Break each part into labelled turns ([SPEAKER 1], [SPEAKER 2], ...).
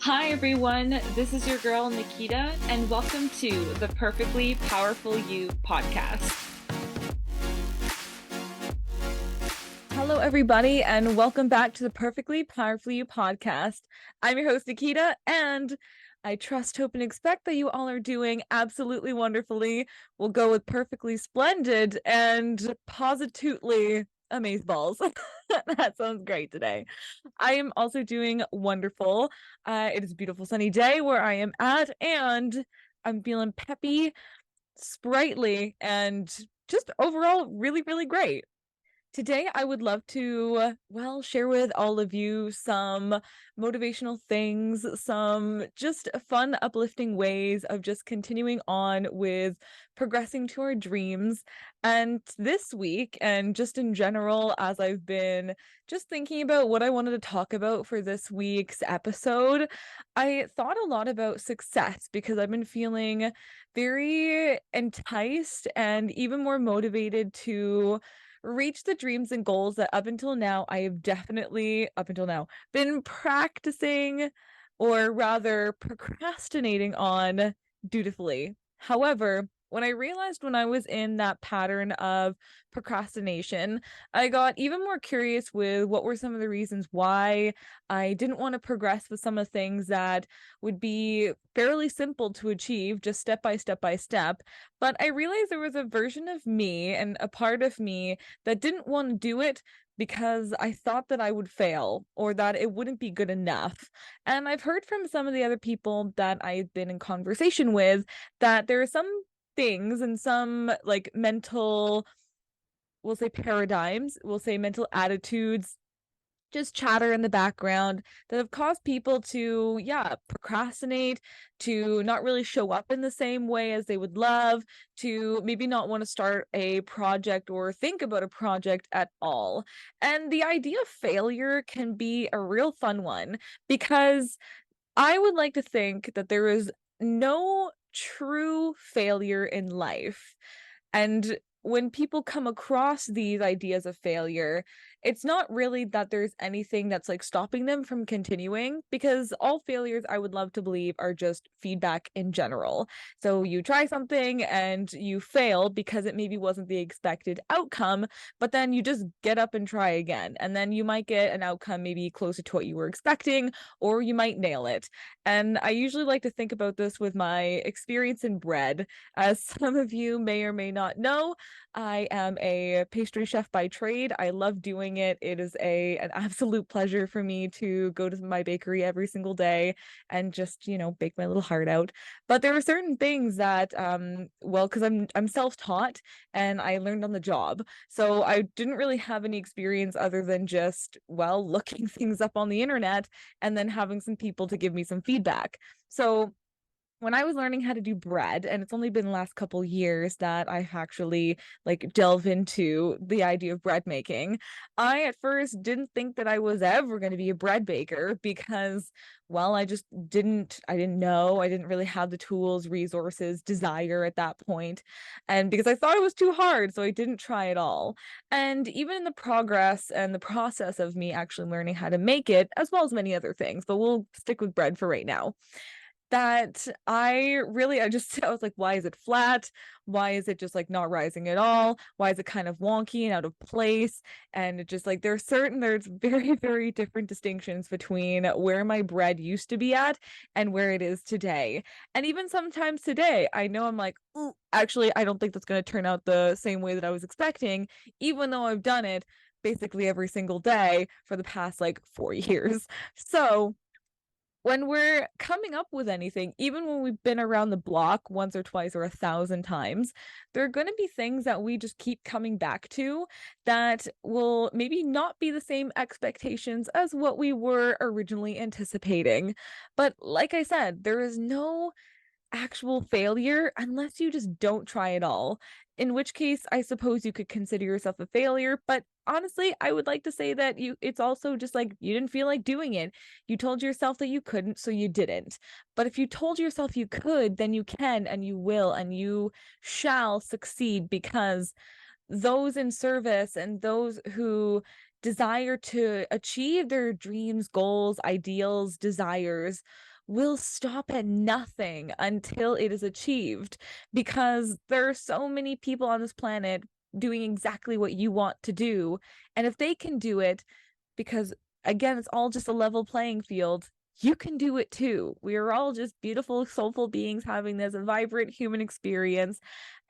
[SPEAKER 1] Hi everyone, this is your girl Nikita, and welcome to the Perfectly Powerful You podcast. Hello everybody, and welcome back to the Perfectly Powerful You podcast. I'm your host Nikita, and I trust, hope, and expect that you all are doing absolutely wonderfully. We'll go with perfectly splendid and positively amazeballs. That sounds great today. I am also doing wonderful. It is a beautiful sunny day where I am at, and I'm feeling peppy, sprightly, and just overall really, really great. Today, I would love to, share with all of you some motivational things, some just fun, uplifting ways of just continuing on with progressing to our dreams. And this week, and just in general, as I've been just thinking about what I wanted to talk about for this week's episode, I thought a lot about success because I've been feeling very enticed and even more motivated to reach the dreams and goals that up until now I have definitely been practicing, or rather procrastinating on dutifully. However, when I realized when I was in that pattern of procrastination, I got even more curious with what were some of the reasons why I didn't want to progress with some of the things that would be fairly simple to achieve, just step by step by step. But I realized there was a version of me and a part of me that didn't want to do it because I thought that I would fail or that it wouldn't be good enough. And I've heard from some of the other people that I've been in conversation with that there are some things and some like mental, we'll say paradigms, we'll say mental attitudes, just chatter in the background that have caused people to, procrastinate, to not really show up in the same way as they would love, to maybe not want to start a project or think about a project at all. And the idea of failure can be a real fun one because I would like to think that there is no true failure in life. And when people come across these ideas of failure, it's not really that there's anything that's like stopping them from continuing, because all failures, I would love to believe, are just feedback in general. So you try something and you fail because it maybe wasn't the expected outcome, but then you just get up and try again. And then you might get an outcome maybe closer to what you were expecting, or you might nail it. And I usually like to think about this with my experience in bread. As some of you may or may not know, I am a pastry chef by trade. I love doing it. It is an absolute pleasure for me to go to my bakery every single day and just, bake my little heart out. But there are certain things that, because I'm self-taught and I learned on the job. So I didn't really have any experience other than just, looking things up on the internet and then having some people to give me some feedback. So when I was learning how to do bread, and it's only been the last couple years that I've actually like delve into the idea of bread making, I at first didn't think that I was ever going to be a bread baker because, I just I didn't know, I didn't really have the tools, resources, desire at that point, and because I thought it was too hard, so I didn't try at all. And even in the progress and the process of me actually learning how to make it, as well as many other things, but we'll stick with bread for right now, that I was like, why is it flat? Why is it just like not rising at all? Why is it kind of wonky and out of place? And it just like there's very, very different distinctions between where my bread used to be at and where it is today. And even sometimes today, I know I'm like, ooh, actually, I don't think that's going to turn out the same way that I was expecting, even though I've done it basically every single day for the past like 4 years. So when we're coming up with anything, even when we've been around the block once or twice or 1,000 times, there are going to be things that we just keep coming back to that will maybe not be the same expectations as what we were originally anticipating. But like I said, there is no actual failure unless you just don't try at all. In which case, I suppose you could consider yourself a failure, but honestly, I would like to say that it's also just like you didn't feel like doing it. You told yourself that you couldn't, so you didn't. But if you told yourself you could, then you can and you will and you shall succeed, because those in service and those who desire to achieve their dreams, goals, ideals, desires will stop at nothing until it is achieved, because there are so many people on this planet doing exactly what you want to do. And if they can do it, because again, it's all just a level playing field, you can do it too. We are all just beautiful, soulful beings having this vibrant human experience.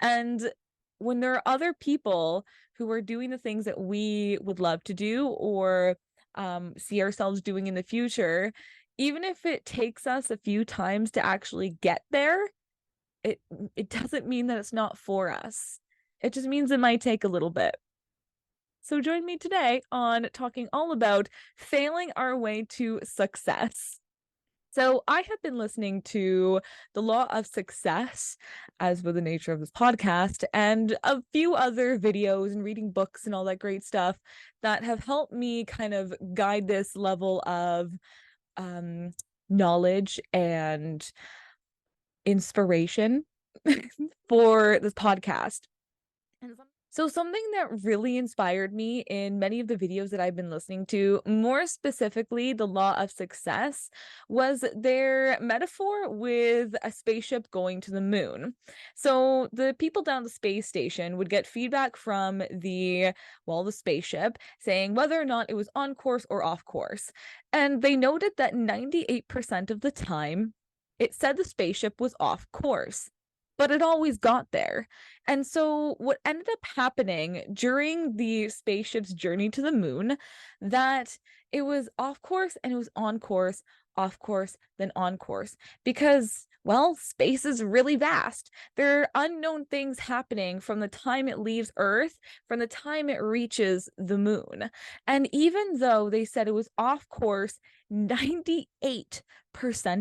[SPEAKER 1] And when there are other people who are doing the things that we would love to do, or see ourselves doing in the future, even if it takes us a few times to actually get there, it it doesn't mean that it's not for us. It just means it might take a little bit. So join me today on talking all about failing our way to success. So I have been listening to The Law of Success, as with the nature of this podcast, and a few other videos and reading books and all that great stuff that have helped me kind of guide this level of um, knowledge and inspiration for this podcast. And so something that really inspired me in many of the videos that I've been listening to, more specifically The Law of Success, was their metaphor with a spaceship going to the moon. So the people down the space station would get feedback from the spaceship saying whether or not it was on course or off course. And they noted that 98% of the time it said the spaceship was off course, but it always got there. And so what ended up happening during the spaceship's journey to the moon, that it was off course and it was on course, off course, then on course, because well, space is really vast. There are unknown things happening from the time it leaves Earth, from the time it reaches the moon. And even though they said it was off course 98%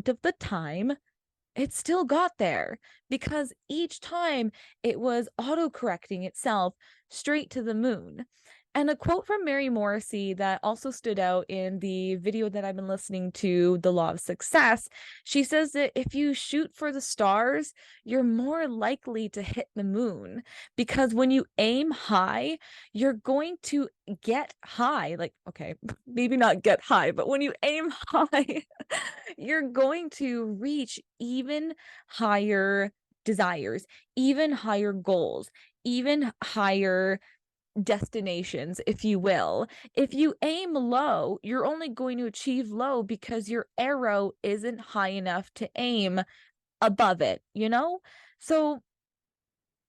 [SPEAKER 1] of the time, it still got there, because each time it was auto-correcting itself straight to the moon. And a quote from Mary Morrissey that also stood out in the video that I've been listening to, The Law of Success, she says that if you shoot for the stars, you're more likely to hit the moon, because when you aim high, you're going to get high. Like, okay, maybe not get high, but when you aim high, you're going to reach even higher desires, even higher goals, even higher destinations, if you will. If you aim low, you're only going to achieve low because your arrow isn't high enough to aim above it, you know? So,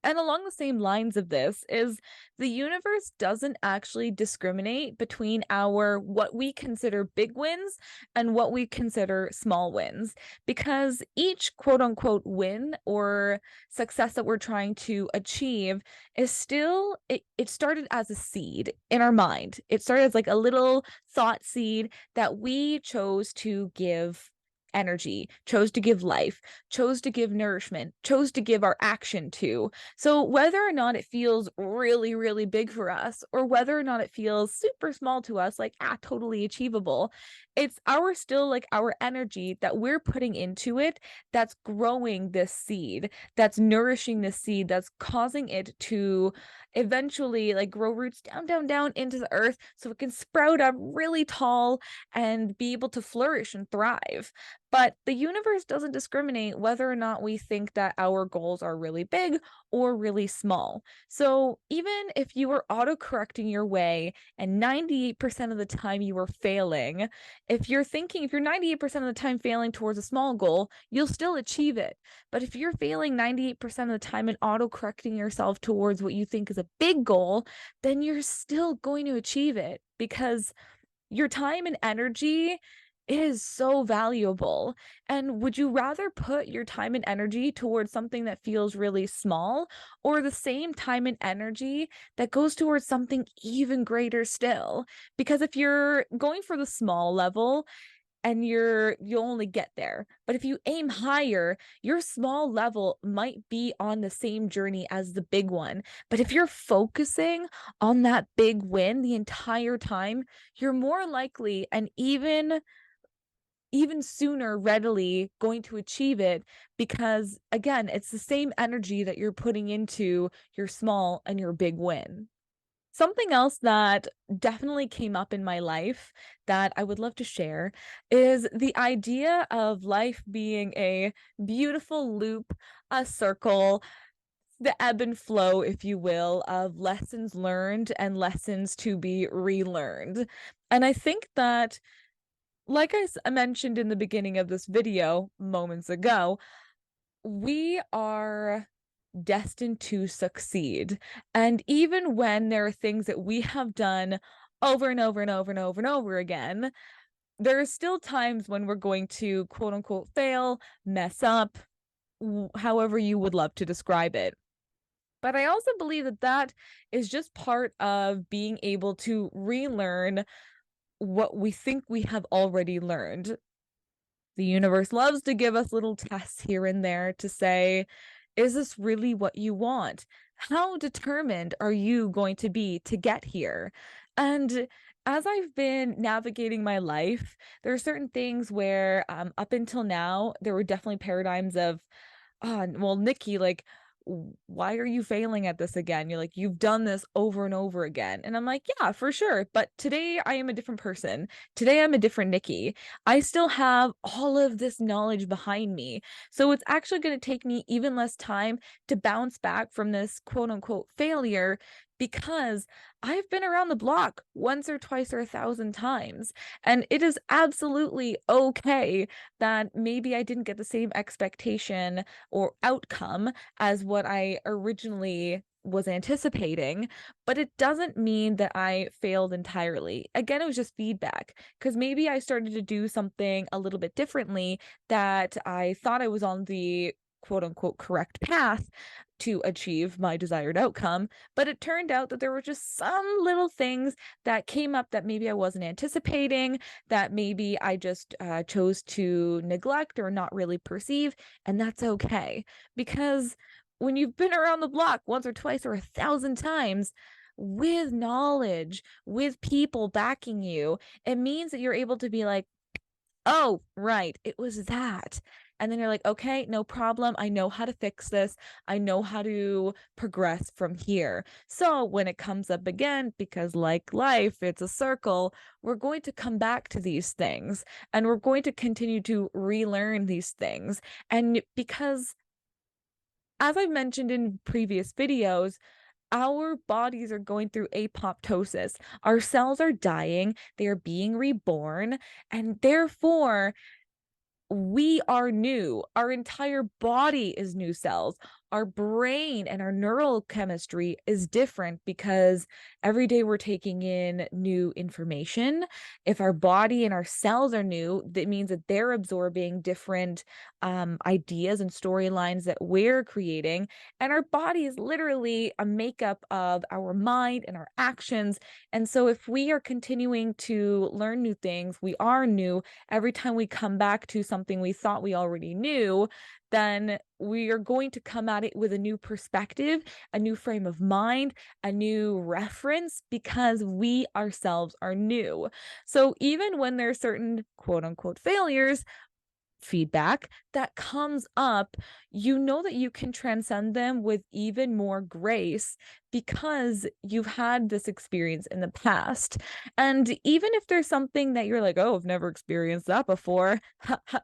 [SPEAKER 1] and along the same lines of this is the universe doesn't actually discriminate between our what we consider big wins and what we consider small wins, because each quote unquote win or success that we're trying to achieve is still it started as a seed in our mind. It started as like a little thought seed that we chose to give energy, chose to give life, chose to give nourishment, chose to give our action to. So whether or not it feels really, really big for us, or whether or not it feels super small to us, like, totally achievable, it's our energy that we're putting into it that's growing this seed, that's nourishing this seed, that's causing it to eventually like grow roots down, down, down into the earth so it can sprout up really tall and be able to flourish and thrive. But the universe doesn't discriminate whether or not we think that our goals are really big or really small. So even if you are auto-correcting your way and 98% of the time you are failing, if you're 98% of the time failing towards a small goal, you'll still achieve it. But if you're failing 98% of the time and auto-correcting yourself towards what you think is a big goal, then you're still going to achieve it, because your time and energy is so valuable. And would you rather put your time and energy towards something that feels really small, or the same time and energy that goes towards something even greater still? Because if you're going for the small level, and you'll only get there. But if you aim higher, your small level might be on the same journey as the big one. But if you're focusing on that big win the entire time, you're more likely and even sooner readily going to achieve it, because again, it's the same energy that you're putting into your small and your big win. Something else that definitely came up in my life that I would love to share is the idea of life being a beautiful loop, a circle, the ebb and flow, if you will, of lessons learned and lessons to be relearned. And I think that, like I mentioned in the beginning of this video moments ago, we are destined to succeed. And even when there are things that we have done over and over and over and over and over again, there are still times when we're going to quote unquote fail, mess up, however you would love to describe it. But I also believe that that is just part of being able to relearn what we think we have already learned. The universe loves to give us little tests here and there to say, is this really what you want? How determined are you going to be to get here? And as I've been navigating my life, there are certain things where up until now, there were definitely paradigms of, oh, well, Nikki, like, why are you failing at this again? You're like, you've done this over and over again. And I'm like, yeah, for sure. But today I am a different person. Today I'm a different Nikki. I still have all of this knowledge behind me. So it's actually going to take me even less time to bounce back from this quote unquote failure because I've been around the block once or twice or 1,000 times. And it is absolutely okay that maybe I didn't get the same expectation or outcome as what I originally was anticipating, but it doesn't mean that I failed entirely. Again, it was just feedback because maybe I started to do something a little bit differently that I thought I was on the quote unquote correct path to achieve my desired outcome, but it turned out that there were just some little things that came up that maybe I wasn't anticipating, that maybe I just chose to neglect or not really perceive, and that's okay. Because when you've been around the block once or twice or 1,000 times, with knowledge, with people backing you, it means that you're able to be like, oh, right, it was that. And then you're like, okay, no problem. I know how to fix this. I know how to progress from here. So when it comes up again, because like life, it's a circle, we're going to come back to these things and we're going to continue to relearn these things. And because, as I've mentioned in previous videos, our bodies are going through apoptosis. Our cells are dying, they are being reborn, and therefore we are new. Our entire body is new cells. Our brain and our neural chemistry is different because every day we're taking in new information. If our body and our cells are new, that means that they're absorbing different ideas and storylines that we're creating. And our body is literally a makeup of our mind and our actions. And so if we are continuing to learn new things, we are new every time we come back to something we thought we already knew, then we are going to come at it with a new perspective, a new frame of mind, a new reference because we ourselves are new. So even when there are certain quote unquote failures, feedback that comes up, you know that you can transcend them with even more grace because you've had this experience in the past. And even if there's something that you're like, oh, I've never experienced that before,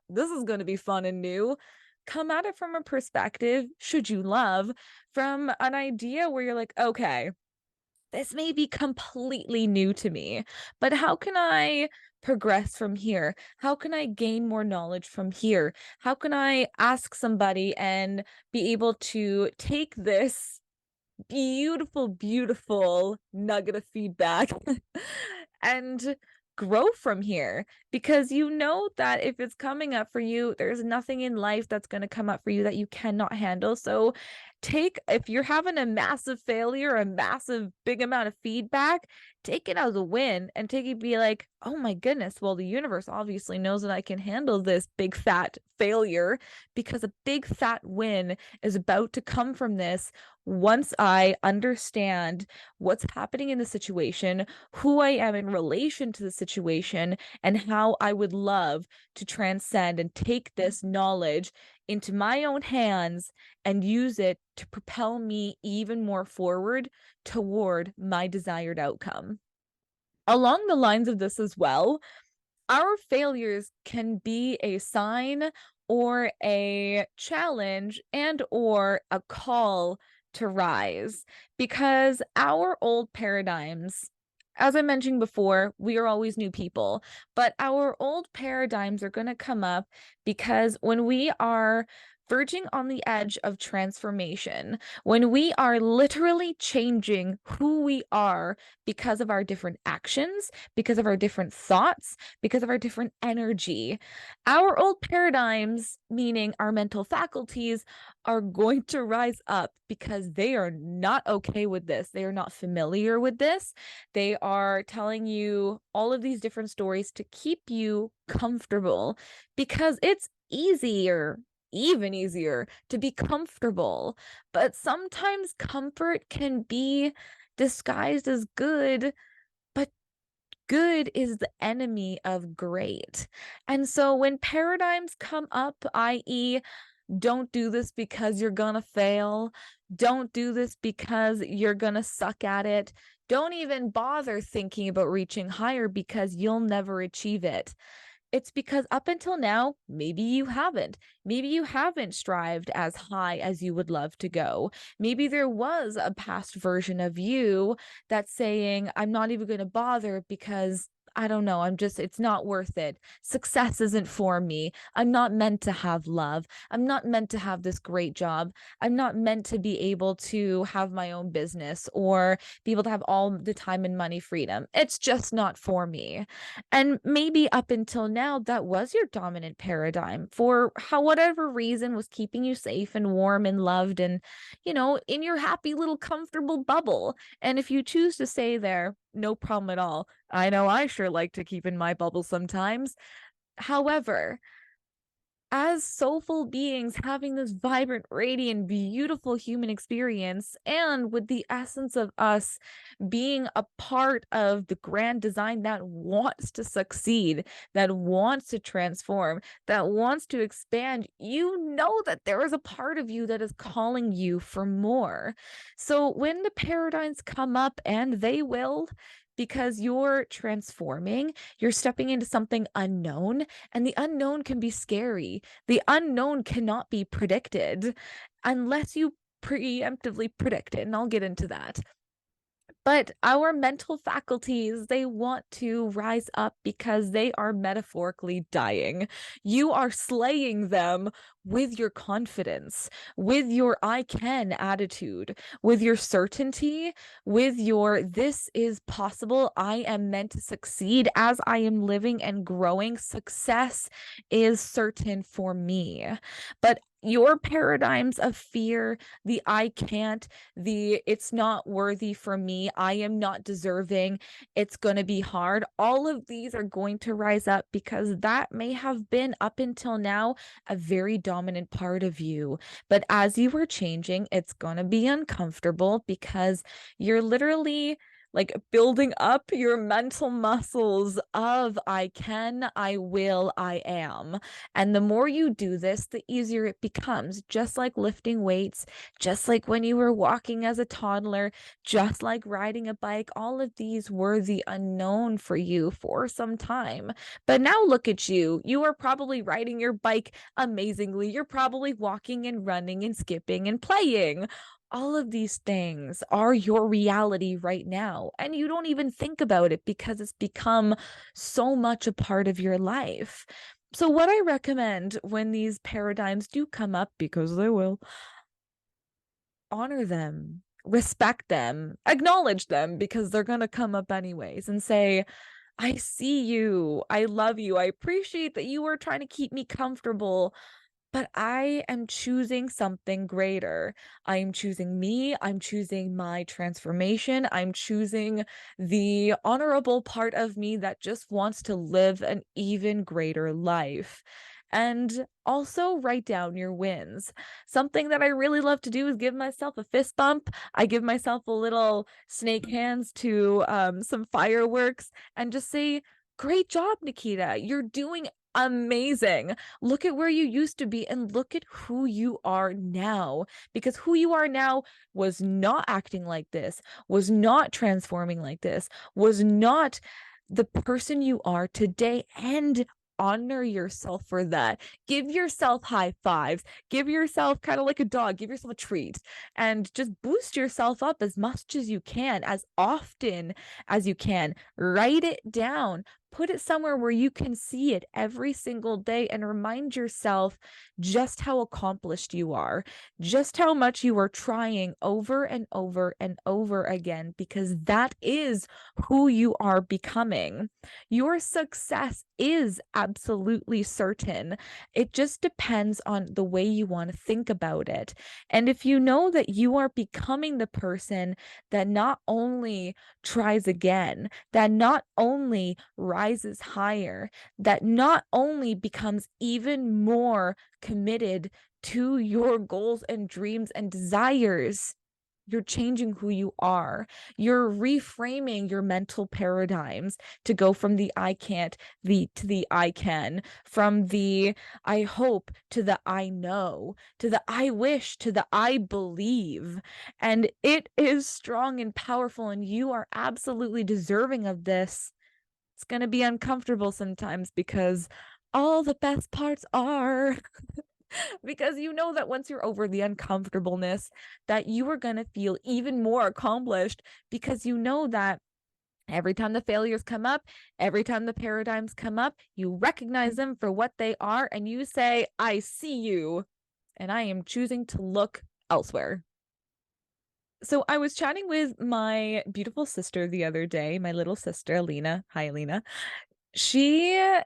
[SPEAKER 1] this is going to be fun and new. Come at it from a perspective, should you love, from an idea where you're like, okay, this may be completely new to me, but how can I progress from here? How can I gain more knowledge from here? How can I ask somebody and be able to take this beautiful, beautiful nugget of feedback and grow from here? Because you know that if it's coming up for you, there's nothing in life that's going to come up for you that you cannot handle. So if you're having a massive failure, a massive big amount of feedback, take it as a win and take it, be like, oh my goodness, well, the universe obviously knows that I can handle this big fat failure because a big fat win is about to come from this once I understand what's happening in the situation, who I am in relation to the situation, and how I would love to transcend and take this knowledge into my own hands and use it to propel me even more forward toward my desired outcome. Along the lines of this as well, our failures can be a sign or a challenge and or a call to rise, because our old paradigms, as I mentioned before, we are always new people, but our old paradigms are going to come up because when we are verging on the edge of transformation, when we are literally changing who we are because of our different actions, because of our different thoughts, because of our different energy, our old paradigms, meaning our mental faculties, are going to rise up because they are not okay with this. They are not familiar with this. They are telling you all of these different stories to keep you comfortable because it's easier, even easier, to be comfortable. But sometimes comfort can be disguised as good, but good is the enemy of great. And so when paradigms come up, i.e., don't do this because you're gonna fail, don't do this because you're gonna suck at it, don't even bother thinking about reaching higher because you'll never achieve it. It's because up until now, maybe you haven't. Maybe you haven't strived as high as you would love to go. Maybe there was a past version of you that's saying, I'm not even going to bother because I don't know, it's not worth it. Success isn't for me. I'm not meant to have love. I'm not meant to have this great job. I'm not meant to be able to have my own business or be able to have all the time and money freedom. It's just not for me. And maybe up until now, that was your dominant paradigm for whatever reason was keeping you safe and warm and loved and, in your happy little comfortable bubble. And if you choose to stay there, no problem at all. I know I sure like to keep in my bubble sometimes. However, as soulful beings having this vibrant, radiant, beautiful human experience, and with the essence of us being a part of the grand design that wants to succeed, that wants to transform, that wants to expand, you know that there is a part of you that is calling you for more. So when the paradigms come up, and they will, because you're transforming, you're stepping into something unknown, and the unknown can be scary. The unknown cannot be predicted unless you preemptively predict it, and I'll get into that. But our mental faculties, they want to rise up because they are metaphorically dying. You are slaying them with your confidence, with your I can attitude, with your certainty, with your this is possible. I am meant to succeed as I am living and growing. Success is certain for me. But your paradigms of fear, the I can't, the it's not worthy for me, I am not deserving, it's going to be hard, all of these are going to rise up because that may have been up until now a very dominant part of you. But as you are changing, it's going to be uncomfortable because you're literally like building up your mental muscles of I can, I will, I am. And the more you do this, the easier it becomes, just like lifting weights, just like when you were walking as a toddler, just like riding a bike. All of these were the unknown for you for some time. But now look at you. You are probably riding your bike amazingly. You're probably walking and running and skipping and playing. All of these things are your reality right now, and you don't even think about it because it's become so much a part of your life. So what I recommend when these paradigms do come up, because they will, honor them, respect them, acknowledge them, because they're going to come up anyways, and say, I see you, I love you, I appreciate that you are trying to keep me comfortable, but I am choosing something greater. I'm choosing me. I'm choosing my transformation. I'm choosing the honorable part of me that just wants to live an even greater life. And also write down your wins. Something that I really love to do is give myself a fist bump. I give myself a little snake hands to some fireworks and just say, great job, Nikita. You're doing amazing. Look at where you used to be and look at who you are now. Because who you are now was not acting like this, was not transforming like this, was not the person you are today. And honor yourself for that. Give yourself high fives. Give yourself kind of like a dog, give yourself a treat and just boost yourself up as much as you can, as often as you can. Write it down. Put it somewhere where you can see it every single day and remind yourself just how accomplished you are, just how much you are trying over and over and over again, because that is who you are becoming. Your success is absolutely certain. It just depends on the way you want to think about it. And if you know that you are becoming the person that not only tries again, that not only rises higher, that not only becomes even more committed to your goals and dreams and desires, you're changing who you are. You're reframing your mental paradigms to go from the I can't to the I can, from the I hope to the I know, to the I wish to the I believe. And it is strong and powerful, and you are absolutely deserving of this. It's going to be uncomfortable sometimes because all the best parts are because you know that once you're over the uncomfortableness, that you are going to feel even more accomplished, because you know that every time the failures come up, every time the paradigms come up, you recognize them for what they are and you say, I see you, and I am choosing to look elsewhere. So I was chatting with my beautiful sister the other day, my little sister, Alina. Hi, Alina. She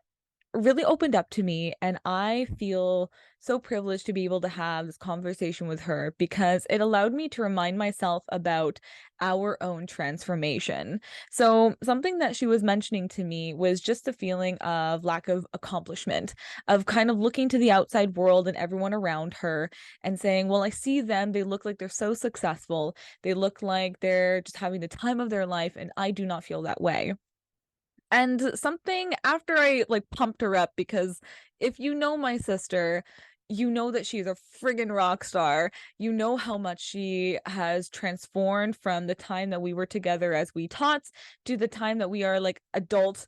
[SPEAKER 1] really opened up to me, and I feel so privileged to be able to have this conversation with her, because it allowed me to remind myself about our own transformation. So something that she was mentioning to me was just the feeling of lack of accomplishment, of kind of looking to the outside world and everyone around her and saying, well, I see them, they look like they're so successful, they look like they're just having the time of their life, and I do not feel that way. And something after I like pumped her up, because if you know my sister, you know that she's a friggin' rock star. You know how much she has transformed from the time that we were together as wee tots to the time that we are like adult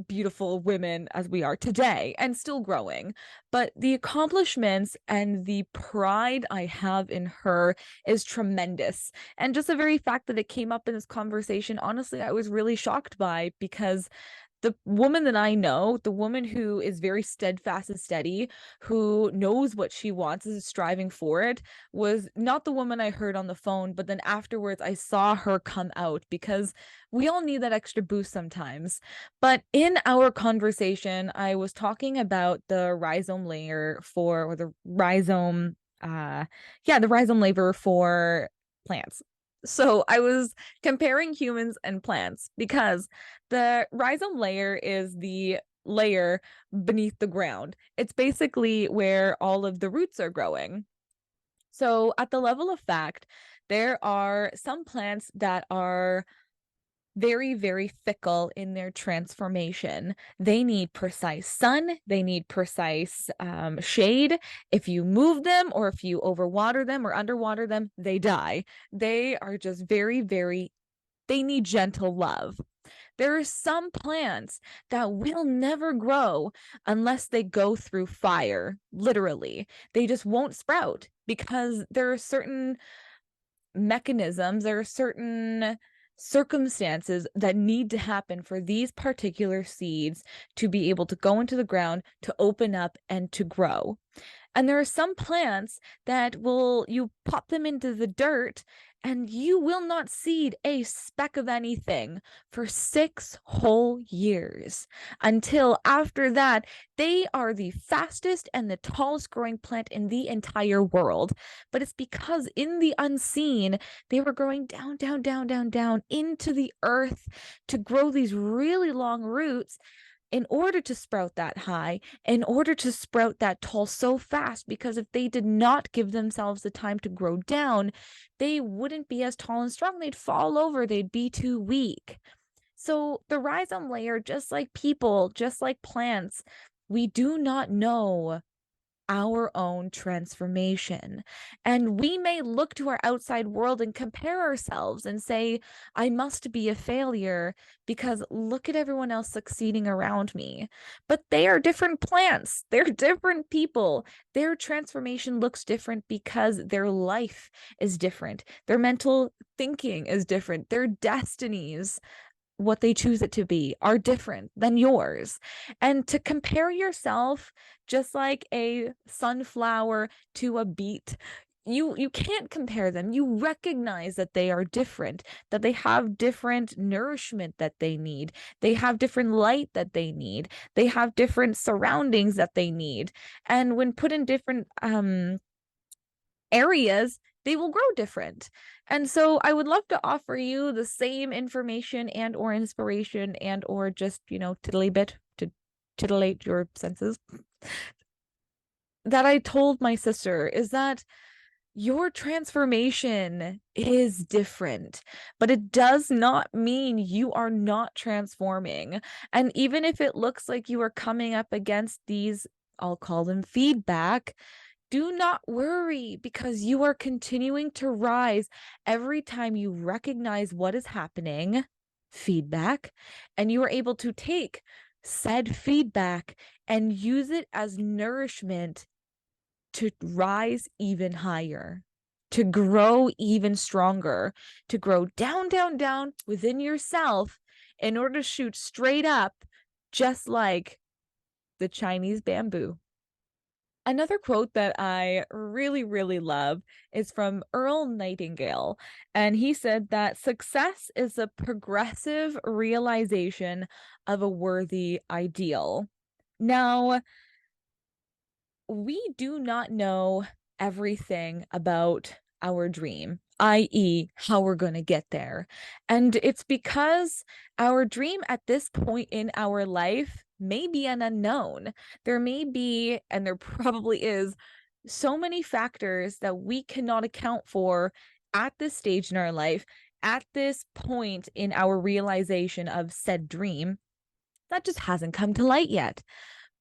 [SPEAKER 1] beautiful women as we are today, and still growing. But the accomplishments and the pride I have in her is tremendous. And just the very fact that it came up in this conversation, honestly, I was really shocked by, because the woman that I know, the woman who is very steadfast and steady, who knows what she wants, is striving for it, was not the woman I heard on the phone. But then afterwards, I saw her come out, because we all need that extra boost sometimes. But in our conversation, I was talking about the rhizome layer for, or the rhizome, the rhizome layer for plants. So I was comparing humans and plants, because the rhizome layer is the layer beneath the ground. It's basically where all of the roots are growing. So at the level of fact, there are some plants that are very, very fickle in their transformation. They need precise sun, they need precise shade. If you move them, or if you overwater them or underwater them, they die. They are just very, very, they need gentle love. There are some plants that will never grow unless they go through fire, literally. They just won't sprout, because there are certain mechanisms, there are certain circumstances that need to happen for these particular seeds to be able to go into the ground, to open up, and to grow. And there are some plants that will, you pop them into the dirt and you will not seed a speck of anything for 6 whole years, until after that, they are the fastest and the tallest growing plant in the entire world. But it's because in the unseen, they were growing down, down, down, down, down into the earth to grow these really long roots in order to sprout that high, in order to sprout that tall so fast, because if they did not give themselves the time to grow down, they wouldn't be as tall and strong. They'd fall over, they'd be too weak. So the rhizome layer, just like people, just like plants, we do not know our own transformation. And we may look to our outside world and compare ourselves and say, I must be a failure because look at everyone else succeeding around me. But they are different plants, they're different people. Their transformation looks different because their life is different, their mental thinking is different, their destinies, what they choose it to be, are different than yours. And to compare yourself just like a sunflower to a beet, you can't compare them. You recognize that they are different, that they have different nourishment that they need, they have different light that they need, they have different surroundings that they need. And when put in different areas, they will grow different. And so I would love to offer you the same information and or inspiration and or just, tiddly bit to titillate your senses that I told my sister, is that your transformation is different, but it does not mean you are not transforming. And even if it looks like you are coming up against these, I'll call them feedback, do not worry, because you are continuing to rise every time you recognize what is happening, feedback, and you are able to take said feedback and use it as nourishment to rise even higher, to grow even stronger, to grow down, down, down within yourself in order to shoot straight up, just like the Chinese bamboo. Another quote that I really, really love is from Earl Nightingale. And he said that success is a progressive realization of a worthy ideal. Now, we do not know everything about our dream, i.e., how we're going to get there. And it's because our dream at this point in our life may be an unknown. There may be, and there probably is, so many factors that we cannot account for at this stage in our life, at this point in our realization of said dream, that just hasn't come to light yet.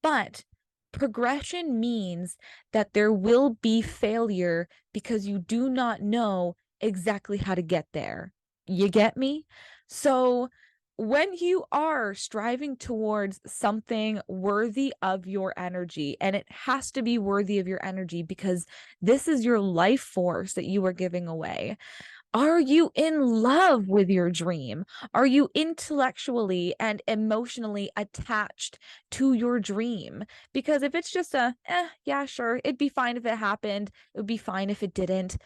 [SPEAKER 1] But progression means that there will be failure because you do not know exactly how to get there. You get me? So when you are striving towards something worthy of your energy, and it has to be worthy of your energy because this is your life force that you are giving away. Are you in love with your dream? Are you intellectually and emotionally attached to your dream? Because if it's just yeah, sure, it'd be fine if it happened, it would be fine if it didn't.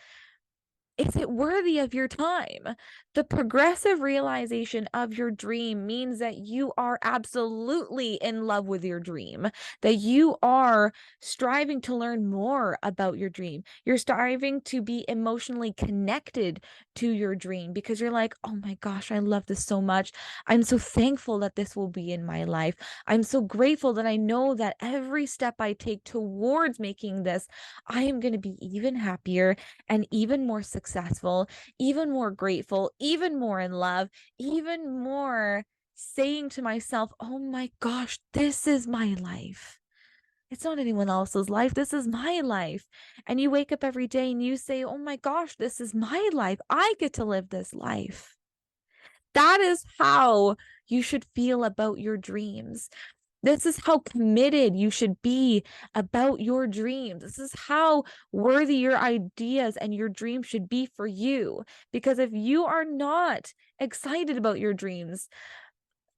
[SPEAKER 1] Is it worthy of your time? The progressive realization of your dream means that you are absolutely in love with your dream, that you are striving to learn more about your dream. You're striving to be emotionally connected to your dream because you're like, oh my gosh, I love this so much. I'm so thankful that this will be in my life. I'm so grateful that I know that every step I take towards making this, I am going to be even happier and even more successful, even more grateful, even more in love, even more saying to myself, oh my gosh, this is my life. It's not anyone else's life. This is my life. And you wake up every day and you say, oh my gosh, this is my life. I get to live this life. That is how you should feel about your dreams. This is how committed you should be about your dreams. This is how worthy your ideas and your dreams should be for you. Because if you are not excited about your dreams,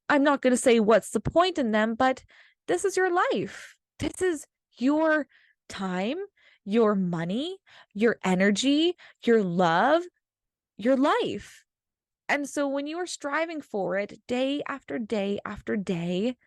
[SPEAKER 1] I'm not going to say what's the point in them, but this is your life. This is your time, your money, your energy, your love, your life. And so when you are striving for it day after day after day,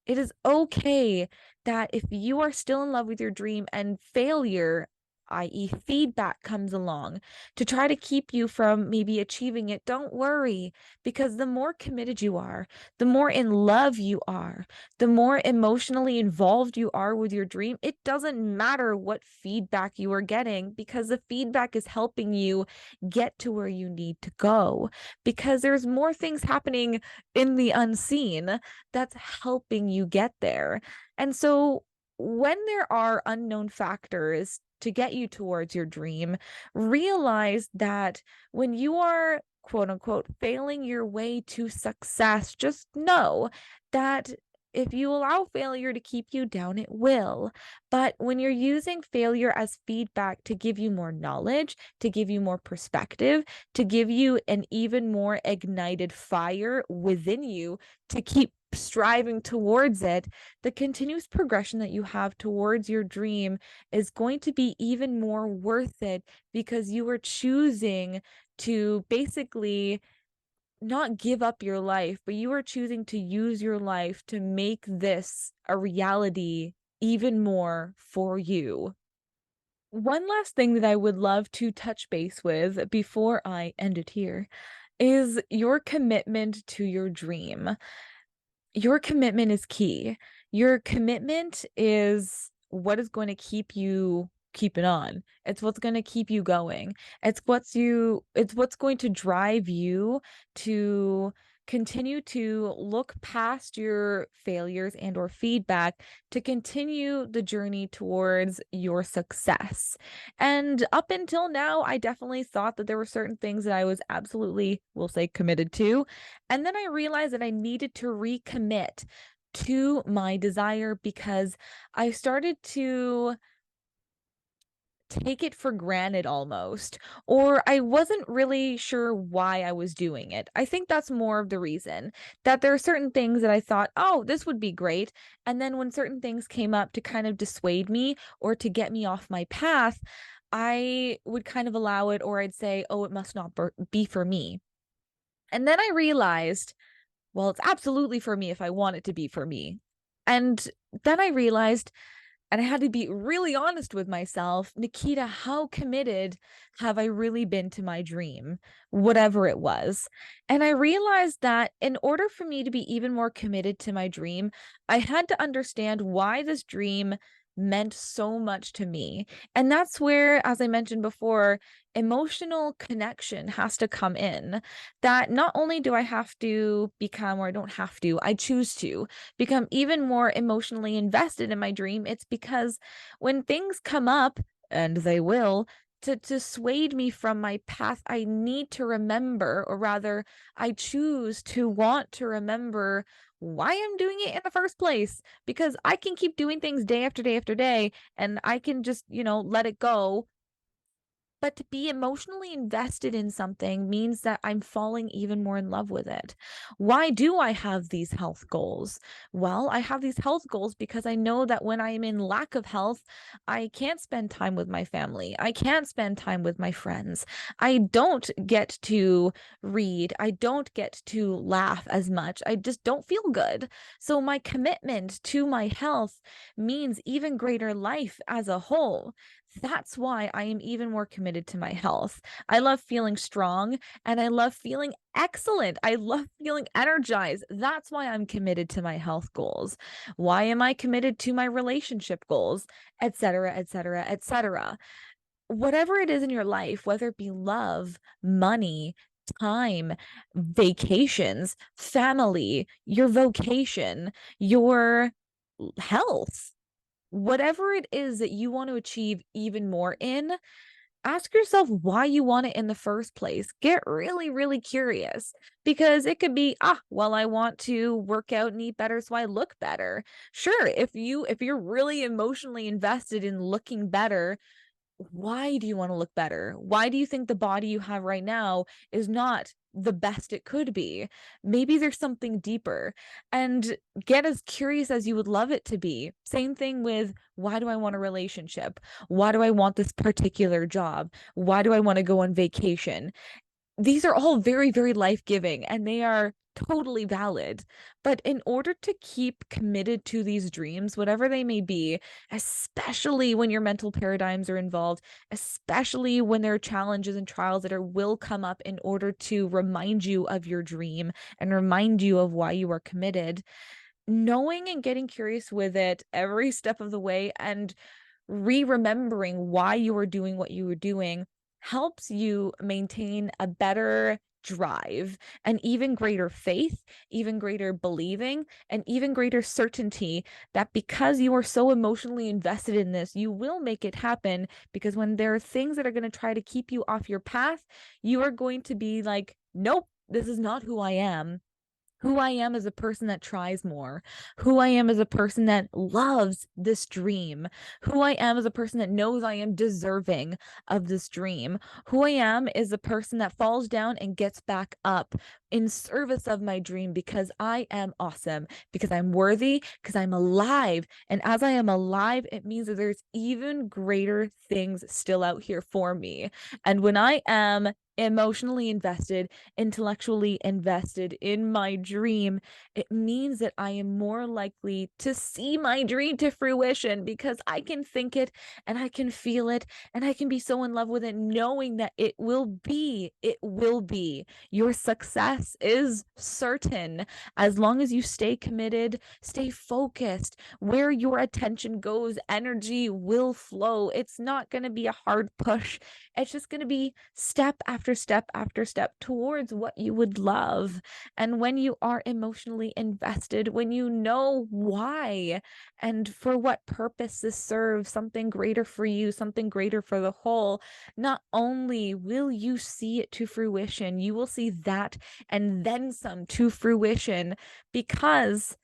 [SPEAKER 1] it is okay that if you are still in love with your dream and failure, i.e., feedback comes along to try to keep you from maybe achieving it, don't worry, because the more committed you are, the more in love you are, the more emotionally involved you are with your dream, it doesn't matter what feedback you are getting because the feedback is helping you get to where you need to go because there's more things happening in the unseen that's helping you get there. And so when there are unknown factors to get you towards your dream, realize that when you are quote unquote failing your way to success, just know that if you allow failure to keep you down, it will. But when you're using failure as feedback to give you more knowledge, to give you more perspective, to give you an even more ignited fire within you to keep striving towards it, the continuous progression that you have towards your dream is going to be even more worth it because you are choosing to basically not give up your life, but you are choosing to use your life to make this a reality even more for you. One last thing that I would love to touch base with before I end it here is your commitment to your dream. Your commitment is key. Your commitment is what is going to keep you keeping on. It's what's going to keep you going. It's what's going to drive you to continue to look past your failures and or feedback to continue the journey towards your success. And up until now, I definitely thought that there were certain things that I was absolutely, we'll say, committed to. And then I realized that I needed to recommit to my desire because I started to take it for granted almost, or I wasn't really sure why I was doing it. I think that's more of the reason that there are certain things that I thought, oh, this would be great. And then when certain things came up to kind of dissuade me or to get me off my path, I would kind of allow it, or I'd say, oh, it must not be for me. And then I realized, well, it's absolutely for me if I want it to be for me. And then I realized, and I had to be really honest with myself, Nikita, how committed have I really been to my dream, whatever it was? And I realized that in order for me to be even more committed to my dream, I had to understand why this dream meant so much to me. And that's where, as I mentioned before, emotional connection has to come in. That not only do I have to become, or I don't have to, I choose to become even more emotionally invested in my dream. It's because when things come up, and they will, to dissuade me from my path, I need to remember, or rather, I choose to want to remember why I'm doing it in the first place. Because I can keep doing things day after day after day, and I can just, let it go, but to be emotionally invested in something means that I'm falling even more in love with it. Why do I have these health goals? Well, I have these health goals because I know that when I am in lack of health, I can't spend time with my family. I can't spend time with my friends. I don't get to read. I don't get to laugh as much. I just don't feel good. So my commitment to my health means even greater life as a whole. That's why I am even more committed to my health. I love feeling strong and I love feeling excellent. I love feeling energized. That's why I'm committed to my health goals. Why am I committed to my relationship goals, etc., etc., etc.? Whatever it is in your life, whether it be love, money, time, vacations, family, your vocation, your health, whatever it is that you want to achieve even more in, ask yourself why you want it in the first place. Get really, really curious because it could be, well, I want to work out and eat better so I look better. Sure, if you're really emotionally invested in looking better, why do you want to look better? Why do you think the body you have right now is not the best it could be? Maybe there's something deeper, and get as curious as you would love it to be. Same thing with, why do I want a relationship? Why do I want this particular job? Why do I want to go on vacation? These are all very, very life-giving, and they are totally valid. But in order to keep committed to these dreams, whatever they may be, especially when your mental paradigms are involved, especially when there are challenges and trials that will come up in order to remind you of your dream and remind you of why you are committed, knowing and getting curious with it every step of the way and remembering why you were doing what you were doing helps you maintain a better drive, and even greater faith, even greater believing, and even greater certainty that because you are so emotionally invested in this, you will make it happen. Because when there are things that are going to try to keep you off your path, you are going to be like, nope, this is not who I am. Who I am as a person that tries more, who I am as a person that loves this dream, who I am as a person that knows I am deserving of this dream, who I am is a person that falls down and gets back up in service of my dream because I am awesome, because I'm worthy, because I'm alive. And as I am alive, it means that there's even greater things still out here for me. And when I am emotionally invested, intellectually invested in my dream, it means that I am more likely to see my dream to fruition because I can think it and I can feel it and I can be so in love with it, knowing that it will be. Your success is certain as long as you stay committed, stay focused. Where your attention goes, energy will flow. It's not going to be a hard push. It's just going to be step after step after step towards what you would love. And when you are emotionally invested, when you know why and for what purpose this serves, something greater for you, something greater for the whole, not only will you see it to fruition, you will see that and then some to fruition, because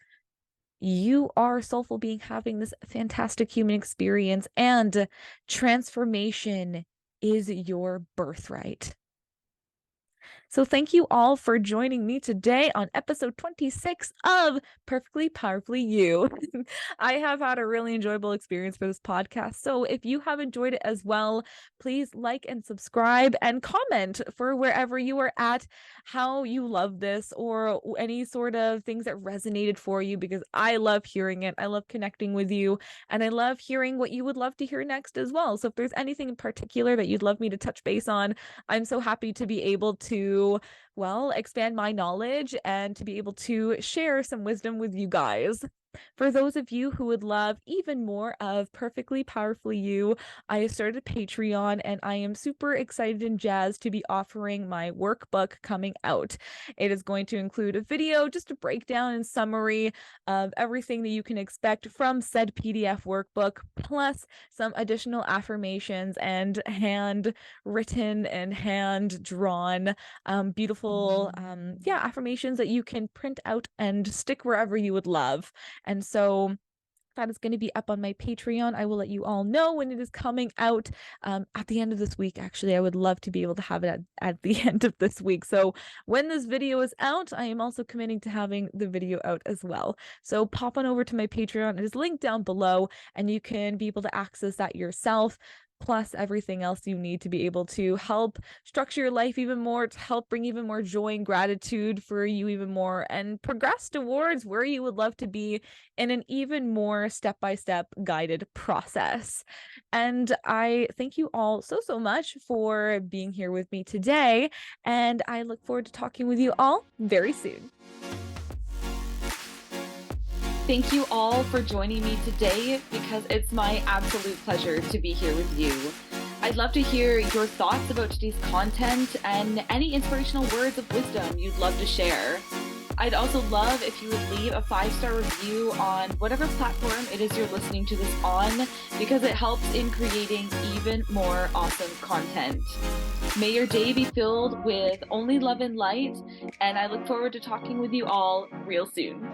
[SPEAKER 1] you are a soulful being having this fantastic human experience, and transformation is your birthright. So thank you all for joining me today on episode 26 of Perfectly Powerfully You. I have had a really enjoyable experience for this podcast. So if you have enjoyed it as well, please like and subscribe and comment for wherever you are at, how you love this, or any sort of things that resonated for you, because I love hearing it. I love connecting with you, and I love hearing what you would love to hear next as well. So if there's anything in particular that you'd love me to touch base on, I'm so happy to be able to, well, expand my knowledge and to be able to share some wisdom with you guys. For those of you who would love even more of Perfectly Powerfully You, I started a Patreon, and I am super excited and jazzed to be offering my workbook coming out. It is going to include a video, just a breakdown and summary of everything that you can expect from said PDF workbook, plus some additional affirmations and handwritten and hand drawn beautiful affirmations that you can print out and stick wherever you would love. And so that is going to be up on my Patreon. I will let you all know when it is coming out at the end of this week. Actually, I would love to be able to have it at the end of this week. So when this video is out, I am also committing to having the video out as well. So pop on over to my Patreon. It is linked down below, and you can be able to access that yourself, plus everything else you need to be able to help structure your life even more, to help bring even more joy and gratitude for you even more, and progress towards where you would love to be in an even more step-by-step guided process. And I thank you all so much for being here with me today, and I look forward to talking with you all very soon. Thank you all for joining me today, because it's my absolute pleasure to be here with you. I'd love to hear your thoughts about today's content and any inspirational words of wisdom you'd love to share. I'd also love if you would leave a 5-star review on whatever platform it is you're listening to this on, because it helps in creating even more awesome content. May your day be filled with only love and light, and I look forward to talking with you all real soon.